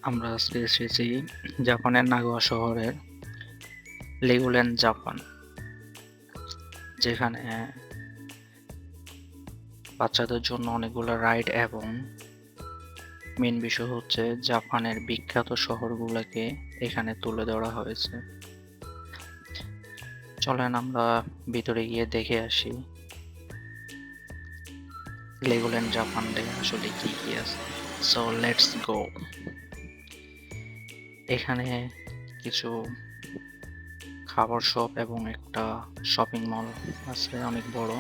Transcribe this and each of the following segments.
আমরা আজকে এসেছি জাপানের নাগোয়া শহরের লেগোল্যান্ড জাপান, যেখানে বাচ্চাদের জন্য অনেকগুলো রাইড এবং মেন বিষয় হচ্ছে জাপানের বিখ্যাত শহরগুলোকে এখানে তুলে ধরা হয়েছে। চলেন আমরা ভিতরে গিয়ে দেখে আসি লেগোল্যান্ড জাপানে আসলে কি কি আছে। So let's go. এখানে কিছু খাবার শপ এবং একটা শপিং মল আছে অনেক বড়,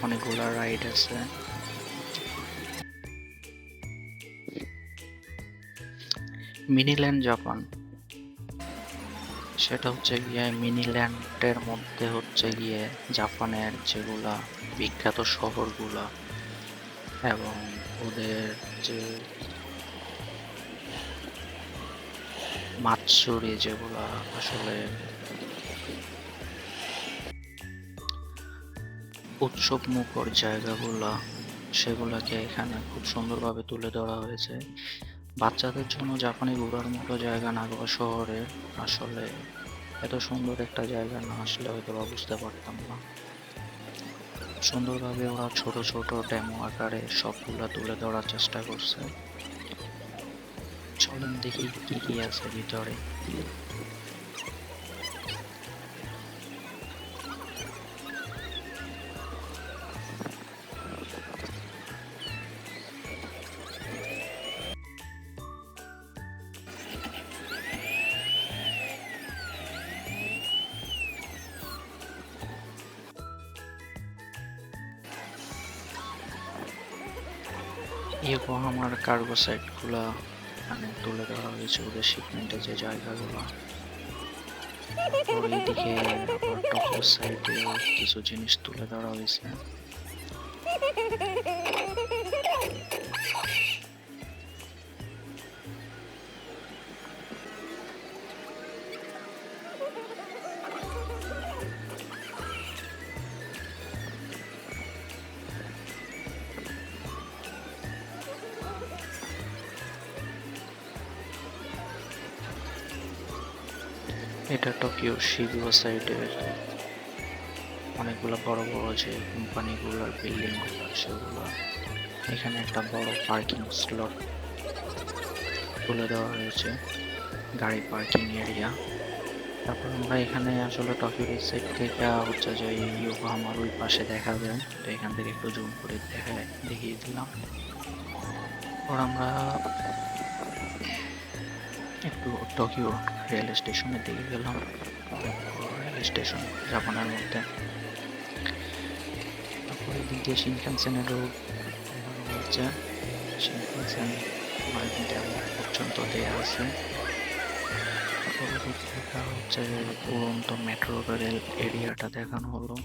অনেকগুলা রাইড আছে। মিনিল্যান্ড জাপান, সেটা হচ্ছে গিয়ে মিনিল্যান্ডের মধ্যে হচ্ছে গিয়ে জাপানের যেগুলা বিখ্যাত শহরগুলা এবং ওদের যে মাতসুরি যেগুলা আসলে উৎসব মুখর জায়গাগুলা, সেগুলাকে এখানে খুব সুন্দরভাবে তুলে ধরা হয়েছে। বাচ্চাদের জন্য জাপানে ঘোরার মতো জায়গা নাগোয়া শহরে আসলে এত সুন্দর একটা জায়গা না আসলে হয়তো বা বুঝতে পারতাম না। সুন্দরভাবে ওরা ছোট ছোট ডেমো আকারে সবগুলা তুলে ধরার চেষ্টা করছে। চলেন দেখি কি কি আছে ভিতরে। ইয়োকোহামার কার্গো সাইটগুলা এখানে তুলে ধরা হয়েছে, ওদের শিপমেন্টের যে জায়গাগুলো। ওর এইদিকে আবার টোকিও সাইডে কিছু জিনিস তুলে ধরা হয়েছে। এটা টোকিও শিবুয়া সাইডের অনেকগুলো বড় বড় যে কোম্পানিগুলোর বিল্ডিং গুলো সেগুলো। এখানে একটা বড় পার্কিং স্লট তুলে দেওয়া হয়েছে, গাড়ি পার্কিং এরিয়া। তারপর আমরা এখানে আসলে টোকিও সাইড থেকে হচ্ছে যে ইয়োকোহামার ওই পাশে দেখা যায়, তো এখান থেকে একটু জুম করে দেখিয়ে দিলাম। পর আমরা একটু টোকিও রেল স্টেশনের দিকে গেলাম। রেল স্টেশন জাপানের মধ্যে। তারপরে দিক দিয়ে শিনকানসেনের রোড হচ্ছে, শিনকানসেন পর্যন্ত দেয়া আছে। তারপরে দিক থেকে হচ্ছে উড়ন্ত মেট্রো রেল এরিয়াটা দেখানো হলো।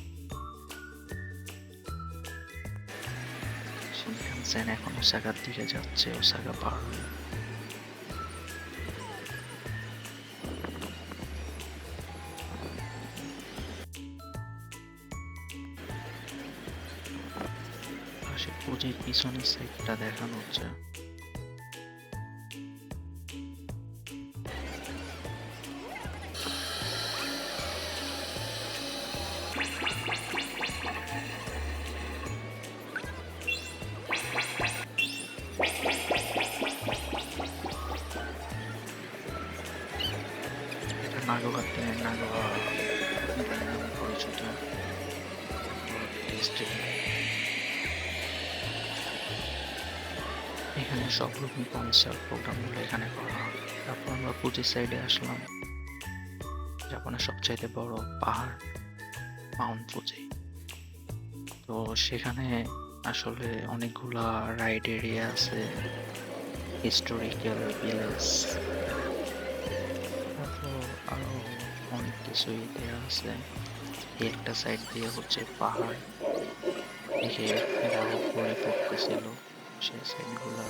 শিনকানসেন এখন ওসাকার দিকে যাচ্ছে, ওসাকা পার হয়ে। পাশে পুজোর পিছনের সাইডটা দেখানো হচ্ছে। এটা নাগোয়াতে নাগোয়া নামে পরিচিত ডিস্ট্রিক্ট। এখানে সব রকম কনসার্ট প্রোগ্রামগুলো এখানে করা হয়। তারপর আমরা ফুজি সাইডে আসলাম, জাপানের সবচাইতে বড় পাহাড় মাউন্ট ফুজি। তো সেখানে আসলে অনেকগুলা রাইড এরিয়া আছে, হিস্টোরিক্যাল ভিলেজ, তারপর আরো অনেক কিছুই দেওয়া আছে। এই একটা সাইড দিয়ে হচ্ছে পাহাড় দিকে বরফ গড়ে পড়তেছিল, সেই সাইডগুলা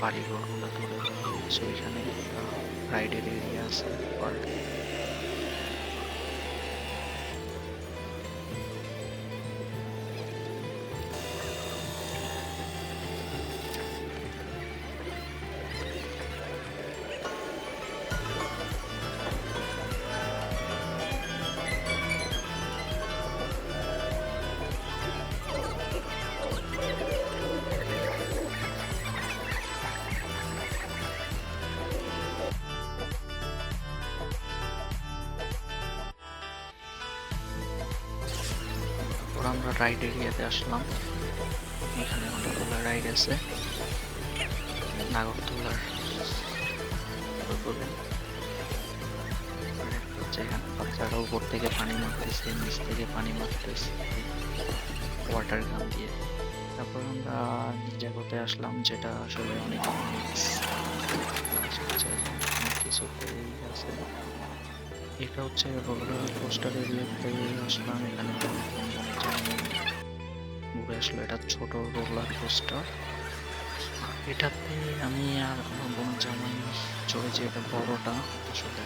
বাড়িঘরগুলো তুলে ধরা হয়েছে। ওইখানে একটা রাইডের এরিয়া আছে পার্ক। আমরা রাইড এরিয়াতে আসলাম। এখানে অনেকগুলো রাইড আছে নাগরদোলার উপরে। এখানে বাচ্চারা উপর থেকে পানি মারতেছে, নিচ থেকে পানি মারতেছে ওয়াটার গান দিয়ে। তারপর আমরা জায়গাতে আসলাম, যেটা আসলে অনেক কিছুতেই আছে। এটা হচ্ছে রোলার কোস্টার এরিয়াতে আসলাম। এখানে ঘুরে আসলো। এটা ছোট রোলার কোস্টার। এটাতে আমি আর আমার বোন জামাই চড়েছি। এটা বড়টা, আসলে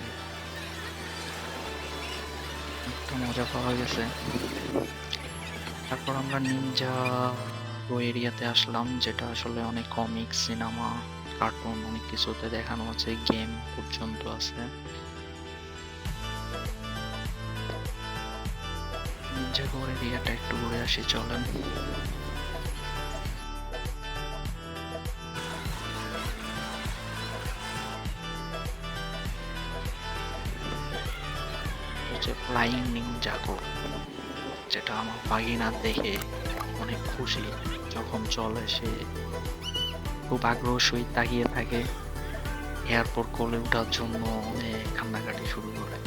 একটা মজা পাওয়া গেছে। তারপর আমরা নিনজা গো এরিয়াতে আসলাম, যেটা আসলে অনেক কমিক, সিনেমা, কার্টুন অনেক কিছুতে দেখানো আছে, গেম পর্যন্ত আছে। নিনজা গো এরিয়াটা একটু ঘুরে আসি, চলেন। ফ্লাইং নিনজা গো, যেটা আমার ভাগিনা দেখে অনেক খুশি। যখন চলে সে খুব আগ্রহ সহিত তাকিয়ে থাকে। এয়ারপোর্ট কোলে ওঠার জন্য অনেক কান্নাকাটি শুরু করে।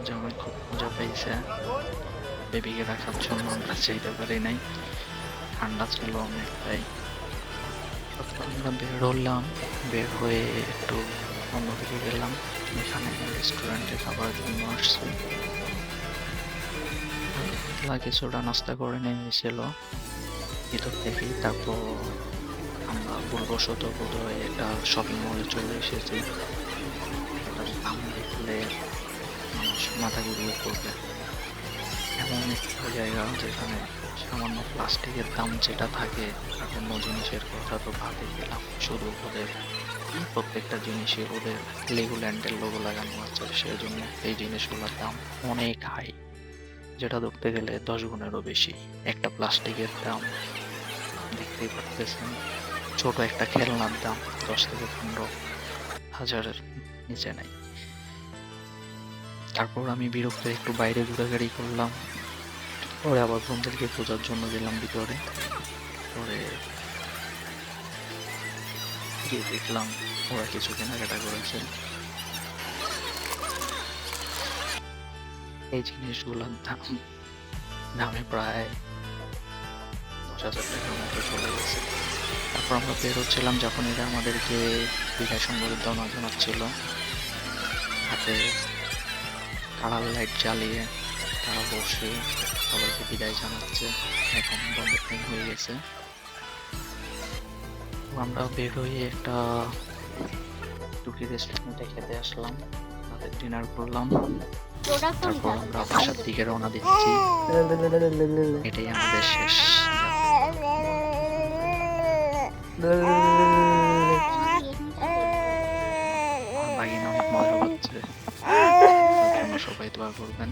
জামাই খুব মজা পেয়েছে। বেবিকে রাখার জন্য আমরা চাইতে পারি নাই, ঠান্ডা ছিল অনেকটাই। আমরা বের হলাম, বের হয়ে একটু অন্যদিকে গেলাম। এখানে রেস্টুরেন্টে খাবার জন্য আসছি। কিছুটা নাস্তা করে নেমেছিল ভিতর থেকেই। তারপর আমরা ভুলবশত বোধহয় একটা শপিং মলে চলে এসেছি। এটার দাম দেখলে মানুষ মাথা ঘুরিয়ে পড়বে। এমন একটা জায়গা যেখানে সামান্য প্লাস্টিকের দাম যেটা থাকে, আর অন্য জিনিসের কথা তো ভাবে দিলাম। শুধু ওদের প্রত্যেকটা জিনিসের ওদের লেগুল্যান্ডের লোগো লাগানো আছে, সেজন্য এই জিনিসগুলোর দাম অনেক হাই, যেটা ধরতে গেলে 10 গুণেরও বেশি। একটা প্লাস্টিকের দাম দেখতেই পারতেছেন। ছোট একটা খেলনার দাম 10 থেকে 15 হাজারের নিচে নাই। তারপর আমি বিরক্ত একটু বাইরে ঘোরাঘুরি করলাম। পরে আবার বন্ধুদেরকে খোঁজার জন্য গেলাম ভিতরে। পরে গিয়ে দেখলাম ওরা কিছু কেনাকাটা করেছে। এই জিনিসগুলোর দামে প্রায় 10,000 টাকার মতো চলে গেছে। তারপর আমরা বের হচ্ছিলাম, যখন এরা আমাদেরকে বিদায় সংবর্ধনা জানাচ্ছিল। হাতে কালার লাইট জ্বালিয়ে তারা বসে সবাইকে বিদায় জানাচ্ছে। এখন বন্ধের টাইম হয়ে গেছে। আমরা বের হয়ে একটা টুকি রেস্টুরেন্টে খেতে আসলাম, রাতের ডিনার করলাম। তারপর আমরা বাসার দিকে রওনা দিচ্ছি। এটাই আমাদের শেষ বাগিনা। অনেক মজা হচ্ছে, সবাই দোয়া করবেন।